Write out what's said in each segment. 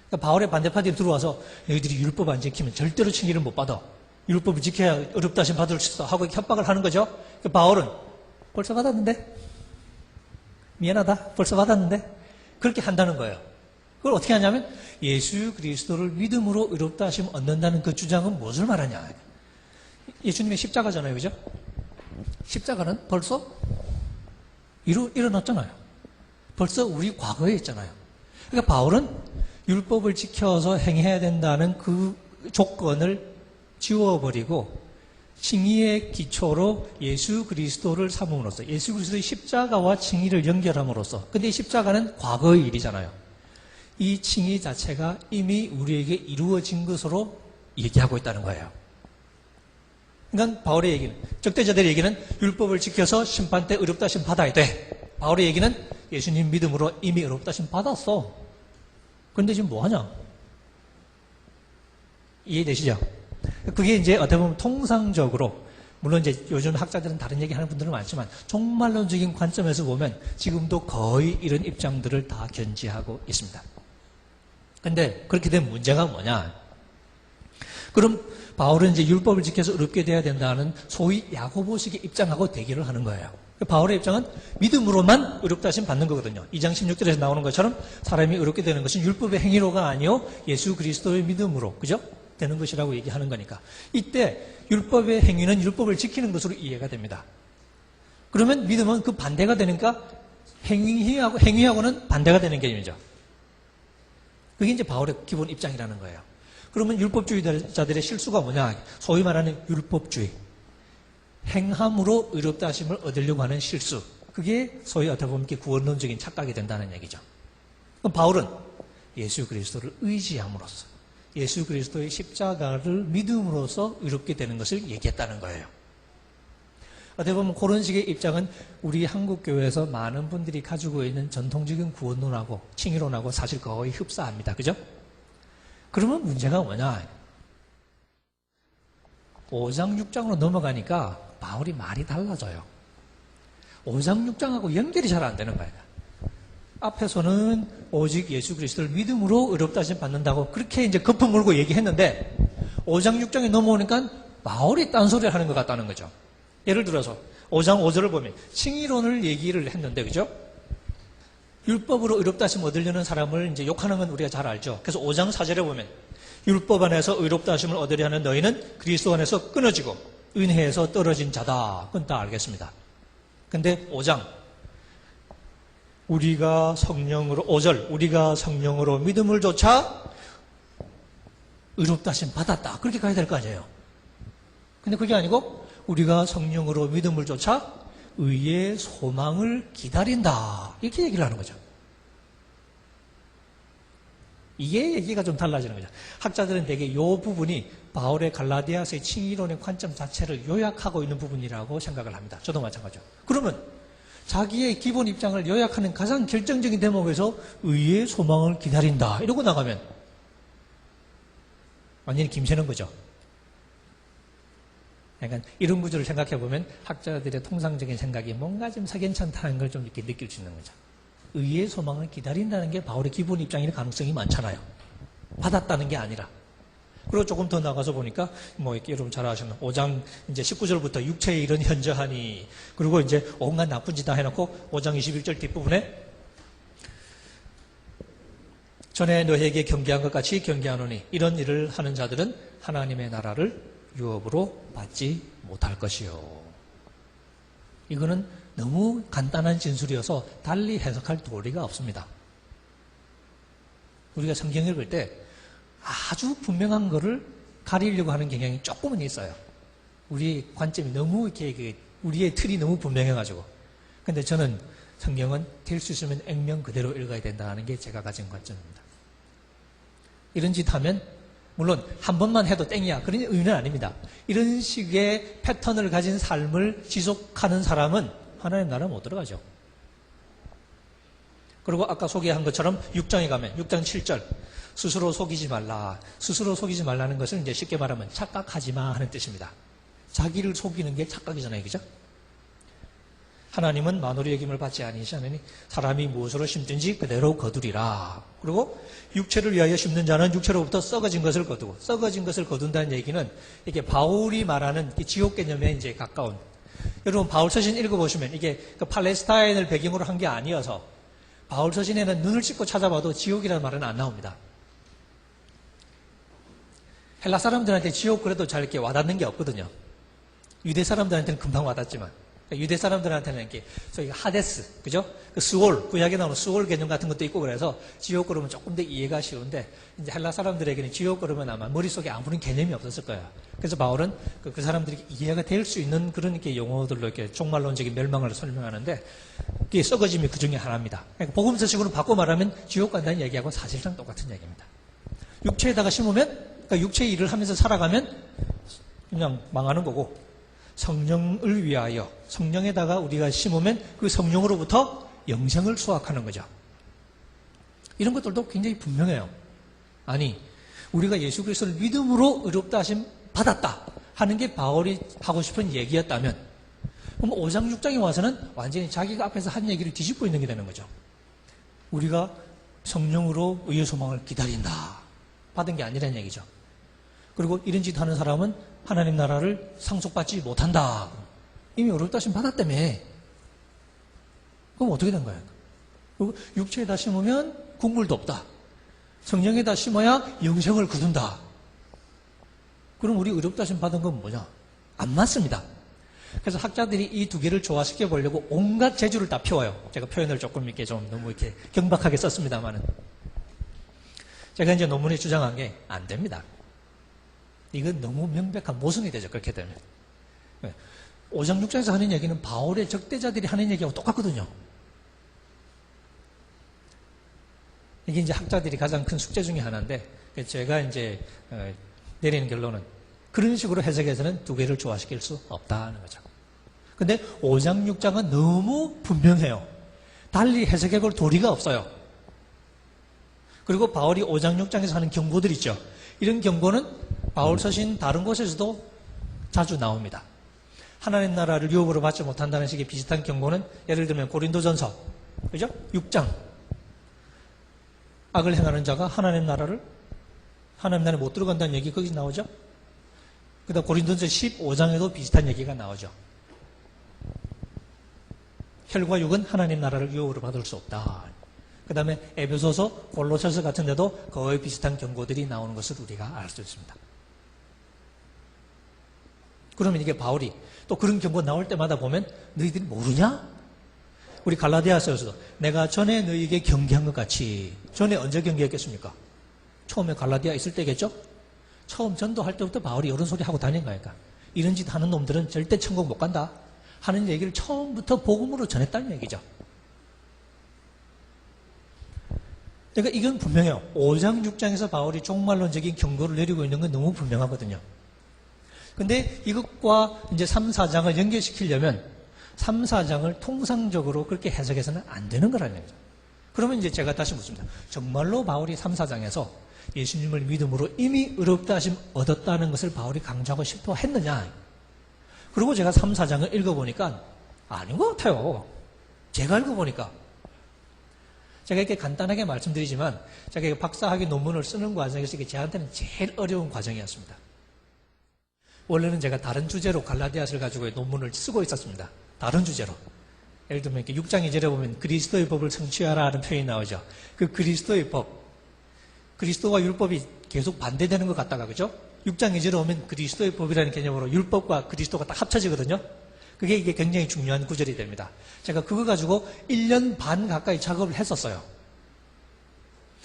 그러니까 바울의 반대파들이 들어와서 너희들이 율법 안 지키면 절대로 칭의를 못 받아. 율법을 지켜야 어렵다 하신 받을 수 있어 하고 협박을 하는 거죠. 그러니까 바울은 벌써 받았는데? 미안하다. 벌써 받았는데? 그렇게 한다는 거예요. 그걸 어떻게 하냐면 예수 그리스도를 믿음으로 의롭다 하심 얻는다는 그 주장은 무엇을 말하냐. 예수님의 십자가잖아요. 그죠? 십자가는 벌써 일어났잖아요. 벌써 우리 과거에 있잖아요. 그러니까 바울은 율법을 지켜서 행해야 된다는 그 조건을 지워버리고 칭의의 기초로 예수 그리스도를 삼음으로써 예수 그리스도의 십자가와 칭의를 연결함으로써 근데 이 십자가는 과거의 일이잖아요. 이 칭의 자체가 이미 우리에게 이루어진 것으로 얘기하고 있다는 거예요. 그러니까 바울의 얘기는 적대자들의 얘기는 율법을 지켜서 심판 때 의롭다 하심 받아야 돼. 바울의 얘기는 예수님 믿음으로 이미 의롭다 하심 받았어. 그런데 지금 뭐 하냐? 이해되시죠? 그게 이제 어떻게 보면 통상적으로 물론 이제 요즘 학자들은 다른 얘기 하는 분들은 많지만 종말론적인 관점에서 보면 지금도 거의 이런 입장들을 다 견지하고 있습니다. 근데 그렇게 된 문제가 뭐냐? 그럼 바울은 이제 율법을 지켜서 의롭게 돼야 된다는 소위 야고보식의 입장하고 대결을 하는 거예요. 바울의 입장은 믿음으로만 의롭다 하심 받는 거거든요. 2장 16절에서 나오는 것처럼 사람이 의롭게 되는 것은 율법의 행위로가 아니요 예수 그리스도의 믿음으로 그죠? 되는 것이라고 얘기하는 거니까 이때 율법의 행위는 율법을 지키는 것으로 이해가 됩니다. 그러면 믿음은 그 반대가 되니까 행위하고는 반대가 되는 개념이죠. 그게 이제 바울의 기본 입장이라는 거예요. 그러면 율법주의자들의 실수가 뭐냐? 소위 말하는 율법주의. 행함으로 의롭다 하심을 얻으려고 하는 실수. 그게 소위 어떻게 보면 구원론적인 착각이 된다는 얘기죠. 그럼 바울은 예수 그리스도를 의지함으로써 예수 그리스도의 십자가를 믿음으로써 의롭게 되는 것을 얘기했다는 거예요. 어떻게 보면 그런 식의 입장은 우리 한국교회에서 많은 분들이 가지고 있는 전통적인 구원론하고 칭의론하고 사실 거의 흡사합니다. 그죠? 그러면 문제가 뭐냐? 5장, 6장으로 넘어가니까 바울이 말이 달라져요. 5장, 6장하고 연결이 잘 안 되는 거예요. 앞에서는 오직 예수 그리스도를 믿음으로 의롭다 하심 받는다고 그렇게 이제 거품 물고 얘기했는데 5장, 6장에 넘어오니까 바울이 딴소리를 하는 것 같다는 거죠. 예를 들어서 5장 5절을 보면 칭의론을 얘기를 했는데 그죠? 율법으로 의롭다 하심 얻으려는 사람을 이제 욕하는 건 우리가 잘 알죠. 그래서 5장 4절에 보면 율법 안에서 의롭다 하심을 얻으려 하는 너희는 그리스도 안에서 끊어지고 은혜에서 떨어진 자다. 그건 다 알겠습니다. 근데 5장 우리가 성령으로 5절 우리가 성령으로 믿음을 조차 의롭다 하심 받았다. 그렇게 가야 될 거 아니에요. 근데 그게 아니고 우리가 성령으로 믿음을 조차 의의 소망을 기다린다. 이렇게 얘기를 하는 거죠. 이게 얘기가 좀 달라지는 거죠. 학자들은 대개 이 부분이 바울의 갈라디아서의 칭의론의 관점 자체를 요약하고 있는 부분이라고 생각을 합니다. 저도 마찬가지죠. 그러면 자기의 기본 입장을 요약하는 가장 결정적인 대목에서 의의 소망을 기다린다. 이러고 나가면 완전히 김새는 거죠. 그러니까 이런 구조를 생각해 보면 학자들의 통상적인 생각이 뭔가 좀 석연찮다는 걸 좀 이렇게 느낄 수 있는 거죠. 의의 소망을 기다린다는 게 바울의 기본 입장일 가능성이 많잖아요. 받았다는 게 아니라. 그리고 조금 더 나가서 보니까 뭐 이렇게 여러분 잘 아시는 5장 이제 19절부터 육체의 일은 현저하니 그리고 이제 온갖 나쁜 짓 다 해놓고 5장 21절 뒷부분에 전에 너희에게 경계한 것 같이 경계하노니 이런 일을 하는 자들은 하나님의 나라를 유업으로 받지 못할 것이요. 이거는 너무 간단한 진술이어서 달리 해석할 도리가 없습니다. 우리가 성경 읽을 때 아주 분명한 거를 가리려고 하는 경향이 조금은 있어요. 우리의 관점이 너무 이렇게 우리의 틀이 너무 분명해가지고. 근데 저는 성경은 될 수 있으면 액면 그대로 읽어야 된다는 게 제가 가진 관점입니다. 이런 짓 하면 물론 한 번만 해도 땡이야. 그런 의미는 아닙니다. 이런 식의 패턴을 가진 삶을 지속하는 사람은 하나님 나라 못 들어가죠. 그리고 아까 소개한 것처럼 6장에 가면 6장 7절 스스로 속이지 말라. 스스로 속이지 말라는 것은 이제 쉽게 말하면 착각하지 마 하는 뜻입니다. 자기를 속이는 게 착각이잖아요. 그죠? 하나님은 만으로 여김을 받지 아니하시나니 사람이 무엇으로 심든지 그대로 거두리라. 그리고 육체를 위하여 심는 자는 육체로부터 썩어진 것을 거두고, 썩어진 것을 거둔다는 얘기는 이게 바울이 말하는 지옥 개념에 이제 가까운. 여러분 바울 서신 읽어보시면 이게 그 팔레스타인을 배경으로 한 게 아니어서 바울 서신에는 눈을 씻고 찾아봐도 지옥이라는 말은 안 나옵니다. 헬라 사람들한테 지옥 그래도 잘 이렇게 와닿는 게 없거든요. 유대 사람들한테는 금방 와닿지만, 유대 사람들한테는 이렇게 소위 하데스, 그죠? 그 수올, 구약에 나오는 수올 개념 같은 것도 있고 그래서 지옥 그러면 조금 더 이해가 쉬운데, 이제 헬라 사람들에게는 지옥 그러면 아마 머릿속에 아무런 개념이 없었을 거예요. 그래서 바울은 그 사람들이 이해가 될 수 있는 그런 이렇게 용어들로 이렇게 종말론적인 멸망을 설명하는데, 그게 썩어짐이 그 중에 하나입니다. 그러니까 복음서식으로 바꿔 말하면 지옥 간다는 얘기하고 사실상 똑같은 얘기입니다. 육체에다가 심으면, 그러니까 육체의 일을 하면서 살아가면 그냥 망하는 거고, 성령을 위하여 성령에다가 우리가 심으면 그 성령으로부터 영생을 수확하는 거죠. 이런 것들도 굉장히 분명해요. 아니, 우리가 예수 그리스도를 믿음으로 의롭다 하심 받았다 하는 게 바울이 하고 싶은 얘기였다면, 그럼 5장 6장에 와서는 완전히 자기가 앞에서 한 얘기를 뒤집고 있는 게 되는 거죠. 우리가 성령으로 의의 소망을 기다린다 받은 게 아니라는 얘기죠. 그리고 이런 짓 하는 사람은 하나님 나라를 상속받지 못한다. 이미 의롭다 하심 받았다며. 그럼 어떻게 된 거예요? 그리고 육체에다 심으면 국물도 없다. 성령에다 심어야 영생을 거둔다. 그럼 우리 의롭다 하심 받은 건 뭐냐? 안 맞습니다. 그래서 학자들이 이 두 개를 조화시켜 보려고 온갖 재주를 다 펴와요. 제가 표현을 조금 이렇게 좀 너무 이렇게 경박하게 썼습니다만은. 제가 이제 논문에 주장한 게 안 됩니다. 이건 너무 명백한 모순이 되죠. 그렇게 되면. 5장 6장에서 하는 얘기는 바울의 적대자들이 하는 얘기하고 똑같거든요. 이게 이제 학자들이 가장 큰 숙제 중에 하나인데, 제가 이제 내리는 결론은 그런 식으로 해석해서는 두 개를 조화시킬 수 없다는 거죠. 근데 5장 6장은 너무 분명해요. 달리 해석해 볼 도리가 없어요. 그리고 바울이 5장 6장에서 하는 경고들 있죠. 이런 경고는 바울 서신 다른 곳에서도 자주 나옵니다. 하나님 나라를 유업으로 받지 못한다는 식의 비슷한 경고는 예를 들면 고린도전서, 그죠? 6장. 악을 행하는 자가 하나님 나라에 못 들어간다는 얘기 거기 나오죠? 그 다음 고린도전서 15장에도 비슷한 얘기가 나오죠. 혈과 육은 하나님 나라를 유업으로 받을 수 없다. 그 다음에 에베소서, 골로새서 같은 데도 거의 비슷한 경고들이 나오는 것을 우리가 알 수 있습니다. 그러면 이게 바울이 또 그런 경고 나올 때마다 보면 너희들이 모르냐? 우리 갈라디아서에서도 내가 전에 너희에게 경계한 것 같이, 전에 언제 경계했겠습니까? 처음에 갈라디아 있을 때겠죠? 처음 전도할 때부터 바울이 이런 소리 하고 다닌 거니까. 이런 짓 하는 놈들은 절대 천국 못 간다 하는 얘기를 처음부터 복음으로 전했다는 얘기죠. 그러니까 이건 분명해요. 5장 6장에서 바울이 종말론적인 경고를 내리고 있는 건 너무 분명하거든요. 근데 이것과 이제 3, 4장을 연결시키려면 3, 4장을 통상적으로 그렇게 해석해서는 안 되는 거라는 얘기죠. 그러면 이제 제가 다시 묻습니다. 정말로 바울이 3, 4장에서 예수님을 믿음으로 이미 의롭다 하심 얻었다는 것을 바울이 강조하고 싶어 했느냐? 그리고 제가 3, 4장을 읽어보니까 아닌 것 같아요. 제가 읽어보니까. 제가 이렇게 간단하게 말씀드리지만 제가 박사학위 논문을 쓰는 과정에서 이게 저한테는 제일 어려운 과정이었습니다. 원래는 제가 다른 주제로 갈라디아서를 가지고 논문을 쓰고 있었습니다. 다른 주제로. 예를 들면 이렇게 6장 2절에 보면 그리스도의 법을 성취하라 하는 표현이 나오죠. 그 그리스도의 법, 그리스도와 율법이 계속 반대되는 것 같다가, 그죠? 6장 2절에 오면 그리스도의 법이라는 개념으로 율법과 그리스도가 딱 합쳐지거든요. 그게 이게 굉장히 중요한 구절이 됩니다. 제가 그거 가지고 1년 반 가까이 작업을 했었어요.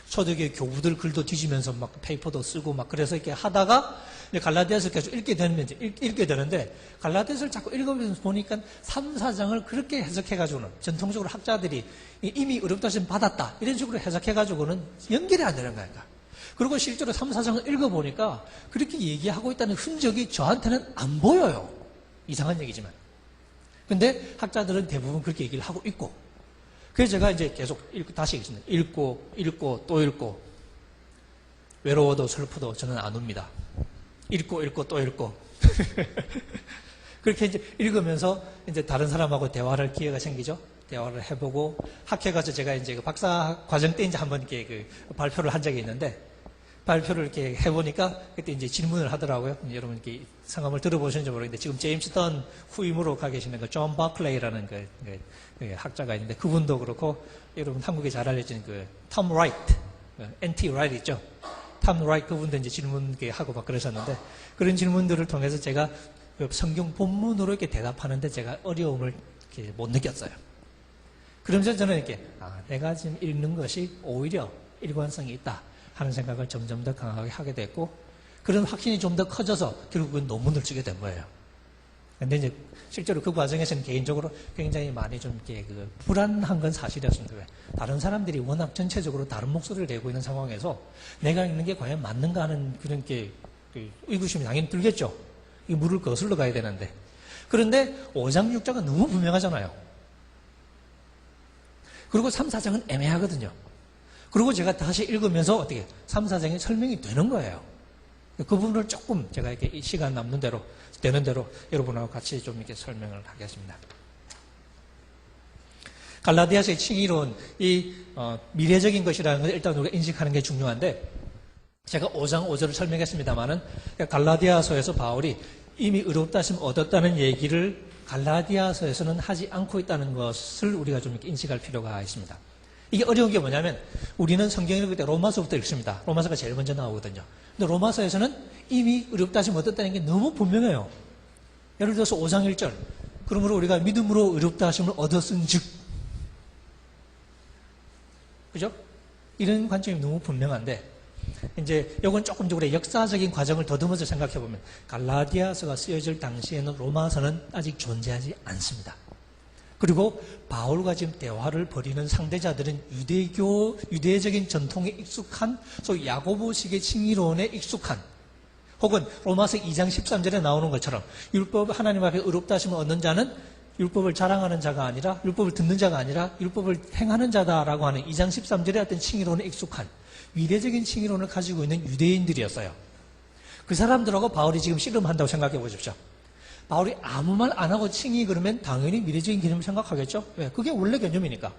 초대교회 교부들 글도 뒤지면서 막 페이퍼도 쓰고 막 그래서 이렇게 하다가 갈라디아서를 계속 읽게 되는데 갈라디아서를 자꾸 읽어보면서 보니까 3, 4장을 그렇게 해석해가지고는 전통적으로 학자들이 이미 의롭다 하심 받았다 이런 식으로 해석해가지고는 연결이 안 되는 거니까. 그리고 실제로 3, 4장을 읽어보니까 그렇게 얘기하고 있다는 흔적이 저한테는 안 보여요. 이상한 얘기지만. 근데 학자들은 대부분 그렇게 얘기를 하고 있고, 그래서 제가 이제 계속 다시 읽습니다. 읽고 또 읽고, 외로워도 슬퍼도 저는 안 웁니다. 읽고 또 읽고. 그렇게 이제 읽으면서 이제 다른 사람하고 대화를 기회가 생기죠. 대화를 해보고 학회 가서 제가 이제 그 박사 과정 때 이제 한번 이렇게 그 발표를 한 적이 있는데 발표를 이렇게 해보니까 그때 이제 질문을 하더라고요. 여러분 이렇게 성함을 들어보셨는지 모르겠는데 지금 제임스 던 후임으로 가 계시는 그 존 바클레이라는 그 학자가 있는데 그분도 그렇고 여러분 한국에 잘 알려진 그 톰 라이트, NT 라이트 있죠. 톰 라이트 그분도 이제 질문 하고 막 그러셨는데 그런 질문들을 통해서 제가 성경 본문으로 이렇게 대답하는데 제가 어려움을 이렇게 못 느꼈어요. 그러면서 저는 이렇게 내가 지금 읽는 것이 오히려 일관성이 있다 하는 생각을 점점 더 강하게 하게 됐고 그런 확신이 좀 더 커져서 결국은 논문을 쓰게 된 거예요. 근데 이제 실제로 그 과정에서는 개인적으로 굉장히 많이 좀 이렇게 그 불안한 건 사실이었습니다. 왜? 다른 사람들이 워낙 전체적으로 다른 목소리를 내고 있는 상황에서 내가 읽는 게 과연 맞는가 하는 그런 게 의구심이 당연히 들겠죠. 이 물을 거슬러 가야 되는데. 그런데 5장, 6장은 너무 분명하잖아요. 그리고 3, 4장은 애매하거든요. 그리고 제가 다시 읽으면서 어떻게 3, 4장이 설명이 되는 거예요. 그 부분을 조금 제가 이렇게 시간 남는 대로, 되는 대로 여러분하고 같이 좀 이렇게 설명을 하겠습니다. 갈라디아서의 칭의론, 미래적인 것이라는 것을 일단 우리가 인식하는 게 중요한데, 제가 5장 5절을 설명했습니다만은, 갈라디아서에서 바울이 이미 의롭다 하심을 얻었다는 얘기를 갈라디아서에서는 하지 않고 있다는 것을 우리가 좀 이렇게 인식할 필요가 있습니다. 이게 어려운 게 뭐냐면 우리는 성경을 읽을 때 로마서부터 읽습니다. 로마서가 제일 먼저 나오거든요. 근데 로마서에서는 이미 의롭다 하심을 얻었다는 게 너무 분명해요. 예를 들어서 5장 1절 그러므로 우리가 믿음으로 의롭다 하심을 얻었은 즉 그죠? 이런 관점이 너무 분명한데 이제 이건 조금 더 우리 역사적인 과정을 더듬어서 생각해 보면 갈라디아서가 쓰여질 당시에는 로마서는 아직 존재하지 않습니다. 그리고 바울과 지금 대화를 벌이는 상대자들은 유대적인 전통에 익숙한 소위 야고보식의 칭의론에 익숙한 혹은 로마서 2장 13절에 나오는 것처럼 율법 하나님 앞에 의롭다 하심을 얻는 자는 율법을 자랑하는 자가 아니라 율법을 듣는 자가 아니라 율법을 행하는 자다라고 하는 2장 13절의 어떤 칭의론에 익숙한 미래적인 칭의론을 가지고 있는 유대인들이었어요. 그 사람들하고 바울이 지금 씨름한다고 생각해 보십시오. 바울이 아무 말 안 하고 칭의 그러면 당연히 미래적인 개념을 생각하겠죠? 왜? 그게 원래 개념이니까.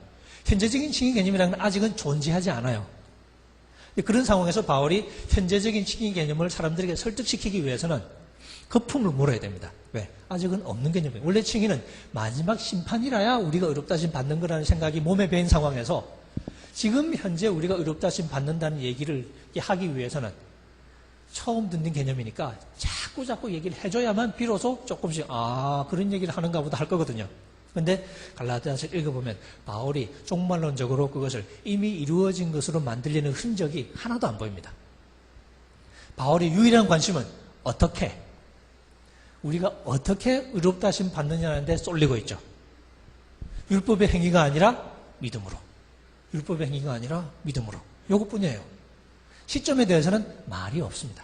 현재적인 칭의 개념이라는 건 아직은 존재하지 않아요. 그런 상황에서 바울이 현재적인 칭의 개념을 사람들에게 설득시키기 위해서는 거품을 물어야 됩니다. 왜? 아직은 없는 개념이에요. 원래 칭의는 마지막 심판이라야 우리가 의롭다 하심 받는 거라는 생각이 몸에 배인 상황에서 지금 현재 우리가 의롭다 하심 받는다는 얘기를 하기 위해서는 처음 듣는 개념이니까 자꾸 얘기를 해줘야만 비로소 조금씩 그런 얘기를 하는가 보다 할 거거든요. 그런데 갈라디아서를 읽어보면 바울이 종말론적으로 그것을 이미 이루어진 것으로 만들려는 흔적이 하나도 안 보입니다. 바울의 유일한 관심은 우리가 어떻게 의롭다 하심 받느냐는 데 쏠리고 있죠. 율법의 행위가 아니라 믿음으로. 율법의 행위가 아니라 믿음으로. 이것뿐이에요. 시점에 대해서는 말이 없습니다.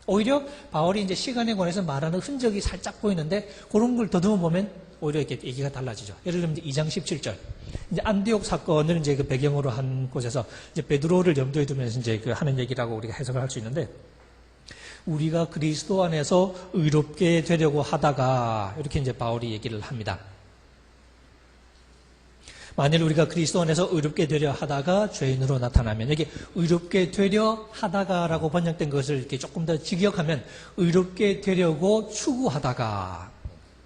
오히려 바울이 이제 시간에 관해서 말하는 흔적이 살짝 보이는데 그런 걸 더듬어 보면 오히려 이렇게 얘기가 달라지죠. 예를 들면 이제 2장 17절. 이제 안디옥 사건을 이제 그 배경으로 한 곳에서 이제 베드로를 염두에 두면서 이제 그 하는 얘기라고 우리가 해석을 할 수 있는데 우리가 그리스도 안에서 의롭게 되려고 하다가 이렇게 이제 바울이 얘기를 합니다. 만일 우리가 그리스도 안에서 의롭게 되려 하다가 죄인으로 나타나면 여기 의롭게 되려 하다가라고 번역된 것을 이렇게 조금 더 직역하면 의롭게 되려고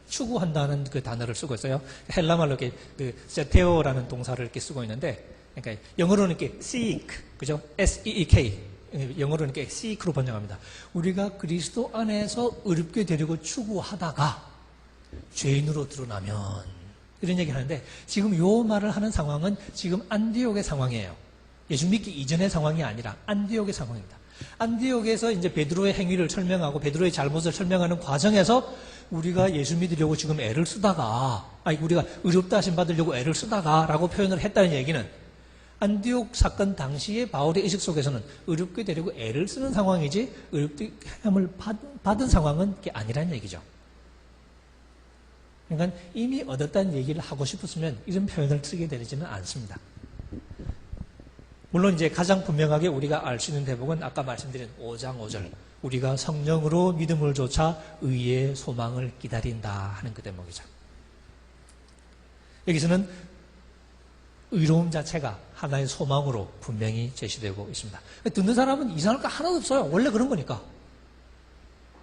추구한다는 그 단어를 쓰고 있어요. 헬라말로 이렇게 그 세테오라는 동사를 이렇게 쓰고 있는데 그러니까 영어로는 이렇게 seek 그죠? S-E-E-K 영어로는 이렇게 seek로 번역합니다. 우리가 그리스도 안에서 의롭게 되려고 추구하다가 죄인으로 드러나면 이런 얘기 하는데 지금 요 말을 하는 상황은 지금 안디옥의 상황이에요. 예수 믿기 이전의 상황이 아니라 안디옥의 상황입니다. 안디옥에서 이제 베드로의 행위를 설명하고 베드로의 잘못을 설명하는 과정에서 우리가 예수 믿으려고 지금 애를 쓰다가 우리가 의롭다 하심 받으려고 애를 쓰다가 라고 표현을 했다는 얘기는 안디옥 사건 당시에 바울의 의식 속에서는 의롭게 되려고 애를 쓰는 상황이지 의롭게 함을 받은 상황은 그게 아니라는 얘기죠. 그러니까 이미 얻었다는 얘기를 하고 싶었으면 이런 표현을 쓰게 되지는 않습니다. 물론 이제 가장 분명하게 우리가 알 수 있는 대목은 아까 말씀드린 5장 5절. 우리가 성령으로 믿음을 조차 의의 소망을 기다린다 하는 그 대목이죠. 여기서는 의로움 자체가 하나의 소망으로 분명히 제시되고 있습니다. 듣는 사람은 이상할 거 하나도 없어요. 원래 그런 거니까.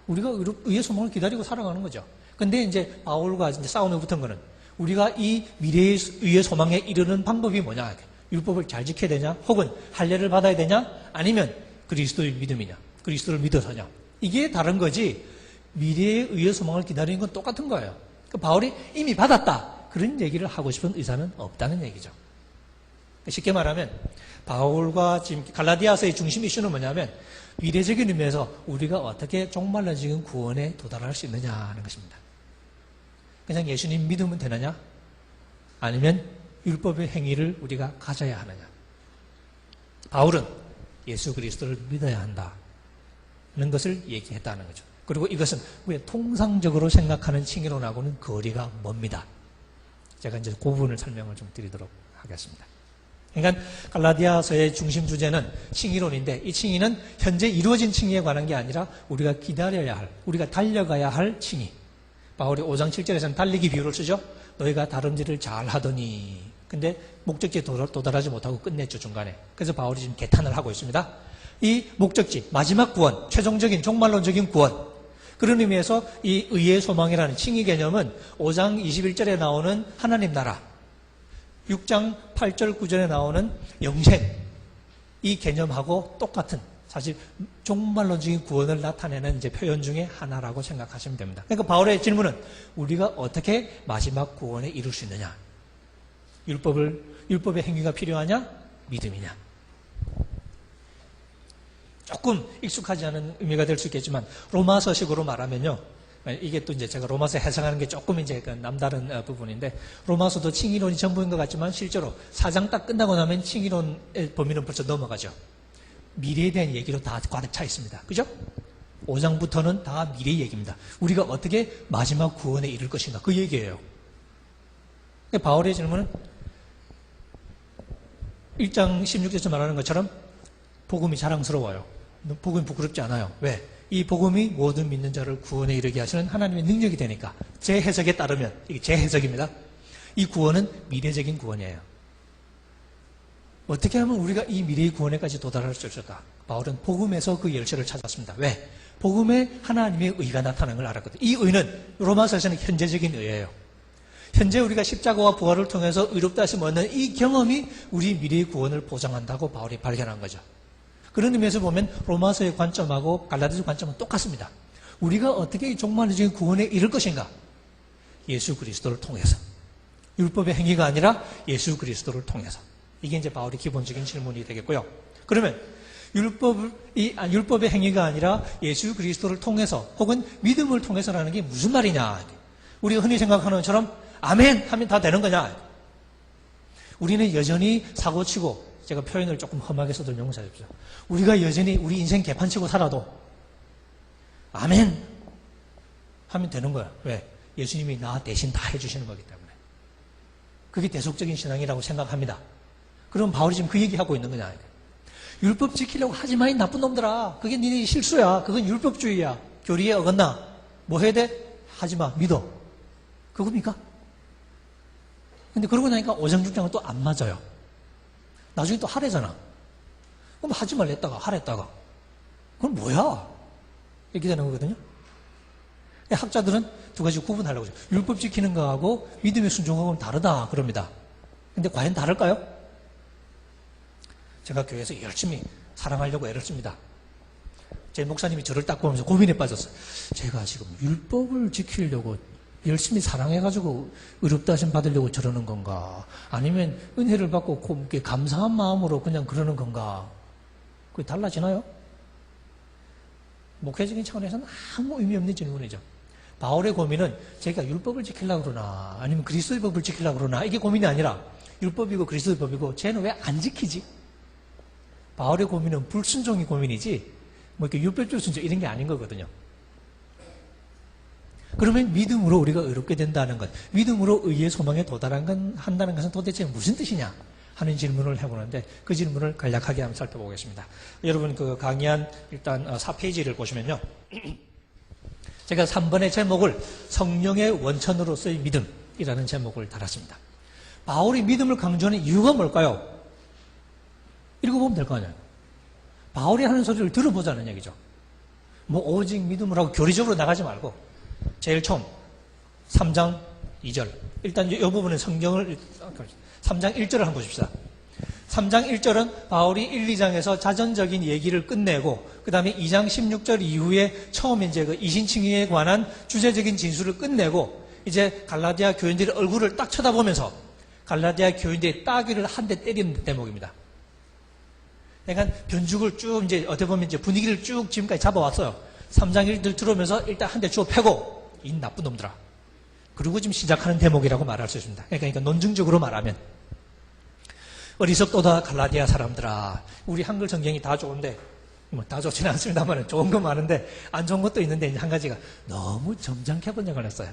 우리가 의의 소망을 기다리고 살아가는 거죠. 근데 이제 바울과 이제 싸움에 붙은 거는 우리가 이 미래의 의의 소망에 이르는 방법이 뭐냐. 율법을 잘 지켜야 되냐? 혹은 할례를 받아야 되냐? 아니면 그리스도의 믿음이냐? 그리스도를 믿어서냐? 이게 다른 거지 미래의 의의 소망을 기다리는 건 똑같은 거예요. 그러니까 바울이 이미 받았다. 그런 얘기를 하고 싶은 의사는 없다는 얘기죠. 쉽게 말하면 바울과 지금 갈라디아서의 중심 이슈는 뭐냐면 미래적인 의미에서 우리가 어떻게 종말로 지금 구원에 도달할 수 있느냐 하는 것입니다. 그냥 예수님 믿으면 되느냐? 아니면 율법의 행위를 우리가 가져야 하느냐? 바울은 예수 그리스도를 믿어야 한다는 것을 얘기했다는 거죠. 그리고 이것은 우리가 통상적으로 생각하는 칭의론하고는 거리가 멉니다. 제가 이제 그 부분을 설명을 좀 드리도록 하겠습니다. 그러니까 갈라디아서의 중심 주제는 칭의론인데 이 칭의는 현재 이루어진 칭의에 관한 게 아니라 우리가 기다려야 할, 우리가 달려가야 할 칭의. 바울이 5장 7절에서는 달리기 비유를 쓰죠. 너희가 다름질을 잘 하더니 근데 목적지에 도달하지 못하고 끝냈죠, 중간에. 그래서 바울이 지금 개탄을 하고 있습니다. 이 목적지, 마지막 구원, 최종적인 종말론적인 구원. 그런 의미에서 이 의의 소망이라는 칭의 개념은 5장 21절에 나오는 하나님 나라, 6장 8절 9절에 나오는 영생, 이 개념하고 똑같은 사실 종말론적인 구원을 나타내는 이제 표현 중에 하나라고 생각하시면 됩니다. 그러니까 바울의 질문은 우리가 어떻게 마지막 구원에 이룰 수 있느냐? 율법의 행위가 필요하냐? 믿음이냐? 조금 익숙하지 않은 의미가 될 수 있겠지만 로마서식으로 말하면요. 이게 또 이제 제가 로마서 해석하는 게 조금 이제 남다른 부분인데 로마서도 칭의론이 전부인 것 같지만 실제로 4장 딱 끝나고 나면 칭의론의 범위는 벌써 넘어가죠. 미래에 대한 얘기로 다 가득 차 있습니다. 그죠? 5장부터는 다 미래 얘기입니다. 우리가 어떻게 마지막 구원에 이를 것인가 그 얘기예요. 바울의 질문은 1장 16절에서 말하는 것처럼 복음이 자랑스러워요. 복음이 부끄럽지 않아요. 왜? 이 복음이 모든 믿는 자를 구원에 이르게 하시는 하나님의 능력이 되니까. 제 해석에 따르면, 이게 제 해석입니다. 이 구원은 미래적인 구원이에요. 어떻게 하면 우리가 이 미래의 구원에까지 도달할 수 있을까? 바울은 복음에서 그 열쇠를 찾았습니다. 왜? 복음에 하나님의 의가 나타나는 걸 알았거든요. 이 의는 로마서에서는 현재적인 의예요. 현재 우리가 십자가와 부활을 통해서 의롭다 하심을 얻는 이 경험이 우리 미래의 구원을 보장한다고 바울이 발견한 거죠. 그런 의미에서 보면 로마서의 관점하고 갈라디아서 관점은 똑같습니다. 우리가 어떻게 이 종말적인 구원에 이를 것인가? 예수 그리스도를 통해서. 율법의 행위가 아니라 예수 그리스도를 통해서. 이게 이제 바울의 기본적인 질문이 되겠고요. 그러면 율법의 행위가 아니라 예수 그리스도를 통해서 혹은 믿음을 통해서라는 게 무슨 말이냐? 우리가 흔히 생각하는 것처럼 아멘 하면 다 되는 거냐? 우리는 여전히 사고치고 제가 표현을 조금 험하게 써도 용서해 주십시오. 우리가 여전히 우리 인생 개판치고 살아도 아멘 하면 되는 거야. 왜? 예수님이 나 대신 다 해주시는 거기 때문에. 그게 대속적인 신앙이라고 생각합니다. 그럼 바울이 지금 그 얘기하고 있는 거냐? 율법 지키려고 하지 마, 이 나쁜 놈들아. 그게 니네 실수야. 그건 율법주의야. 교리에 어긋나. 뭐 해야 돼? 하지 마. 믿어. 그겁니까? 근데 그러고 나니까 5장 6장은 또 안 맞아요. 나중에 또 하래잖아. 그럼 하지 말랬다가 하랬다가. 그건 뭐야? 이렇게 되는 거거든요. 학자들은 두 가지 구분하려고 하죠. 율법 지키는 거하고 믿음의 순종하고는 다르다 그럽니다. 근데 과연 다를까요? 제가 교회에서 열심히 사랑하려고 애를 씁니다. 제 목사님이 저를 딱 보면서 고민에 빠졌어요. 제가 지금 율법을 지키려고 열심히 사랑해가지고 의롭다 하심 받으려고 저러는 건가? 아니면 은혜를 받고 감사한 마음으로 그냥 그러는 건가? 그게 달라지나요? 목회적인 차원에서는 아무 의미 없는 질문이죠. 바울의 고민은 제가 율법을 지키려고 그러나 아니면 그리스도의 법을 지키려고 그러나 이게 고민이 아니라 율법이고 그리스도의 법이고 쟤는 왜 안 지키지? 바울의 고민은 불순종이 고민이지 뭐 이렇게 율법적 순종 이런 게 아닌 거거든요. 그러면 믿음으로 우리가 의롭게 된다는 것, 믿음으로 의의 소망에 도달한다는 것은 도대체 무슨 뜻이냐? 하는 질문을 해보는데 그 질문을 간략하게 한번 살펴보겠습니다. 여러분 그 강의한 일단 4페이지를 보시면요. 제가 3번의 제목을 성령의 원천으로서의 믿음이라는 제목을 달았습니다. 바울이 믿음을 강조하는 이유가 뭘까요? 읽어보면 될 거 아니에요. 바울이 하는 소리를 들어보자는 얘기죠. 뭐 오직 믿음을 하고 교리적으로 나가지 말고 제일 처음 3장 2절 일단 이 부분은 성경을 3장 1절을 한번 보십시다. 3장 1절은 바울이 1, 2장에서 자전적인 얘기를 끝내고 그 다음에 2장 16절 이후에 처음 이제 그 이신칭의에 관한 주제적인 진술을 끝내고 이제 갈라디아 교인들의 얼굴을 딱 쳐다보면서 갈라디아 교인들의 따귀를 한 대 때리는 대목입니다. 그러니까 변죽을 쭉 이제 어떻게 보면 이제 분위기를 쭉 지금까지 잡아왔어요. 3장 1절 들어오면서 일단 한 대 주워 패고 이 나쁜 놈들아. 그리고 지금 시작하는 대목이라고 말할 수 있습니다. 그러니까 논증적으로 말하면 어리석도다 갈라디아 사람들아. 우리 한글 성경이 다 좋은데 뭐 다 좋지는 않습니다만 좋은 건 많은데 안 좋은 것도 있는데 한 가지가 너무 점잖게 번역을 했어요.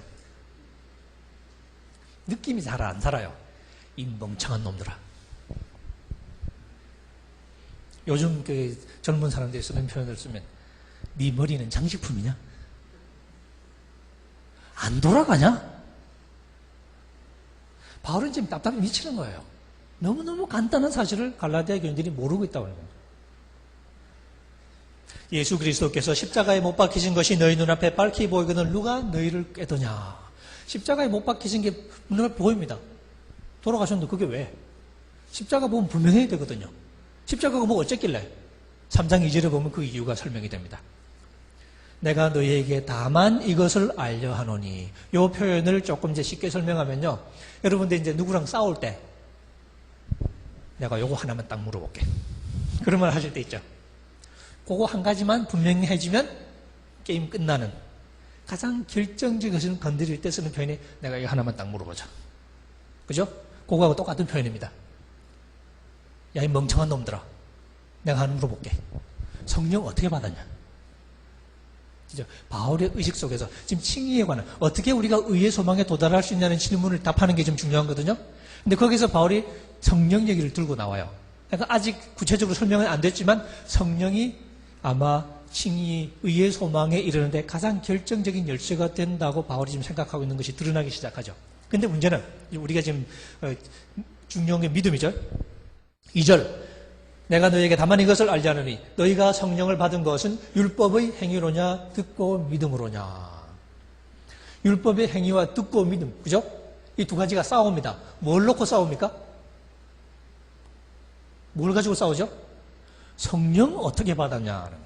느낌이 잘 안 살아요. 이 멍청한 놈들아. 요즘 그 젊은 사람들이 쓰는 표현을 쓰면 네 머리는 장식품이냐? 안 돌아가냐? 바울은 지금 답답해 미치는 거예요. 너무너무 간단한 사실을 갈라디아 교인들이 모르고 있다고 하는 겁니다. 예수 그리스도께서 십자가에 못 박히신 것이 너희 눈앞에 밝히 보이거든 누가 너희를 깨더냐. 십자가에 못 박히신 게 눈앞에 보입니다. 돌아가셨는데 그게 왜? 십자가 보면 분명해야 되거든요. 십자가가 뭐 어쨌길래? 3장 2절에 보면 그 이유가 설명이 됩니다. 내가 너희에게 다만 이것을 알려 하노니. 이 표현을 조금 이제 쉽게 설명하면요. 여러분들 이제 누구랑 싸울 때 내가 요거 하나만 딱 물어볼게. 그런 말 하실 때 있죠. 그거 한 가지만 분명히 해주면 게임 끝나는 가장 결정적인 것을 건드릴 때 쓰는 표현이 내가 이거 하나만 딱 물어보자. 그죠? 그거하고 똑같은 표현입니다. 야, 이 멍청한 놈들아. 내가 하나 물어볼게. 성령 어떻게 받았냐? 그죠? 바울의 의식 속에서 지금 칭의에 관한 어떻게 우리가 의의 소망에 도달할 수 있냐는 질문을 답하는 게 좀 중요하거든요. 근데 거기서 바울이 성령 얘기를 들고 나와요. 그러니까 아직 구체적으로 설명은 안 됐지만 성령이 아마 칭의, 의의 소망에 이르는데 가장 결정적인 열쇠가 된다고 바울이 지금 생각하고 있는 것이 드러나기 시작하죠. 근데 문제는 우리가 지금 중요한 게 믿음이죠. 2절 내가 너희에게 다만 이것을 알지 않으니 너희가 성령을 받은 것은 율법의 행위로냐 듣고 믿음으로냐. 율법의 행위와 듣고 믿음. 그죠? 이 두 가지가 싸웁니다. 뭘 놓고 싸웁니까? 뭘 가지고 싸우죠? 성령 어떻게 받았냐는.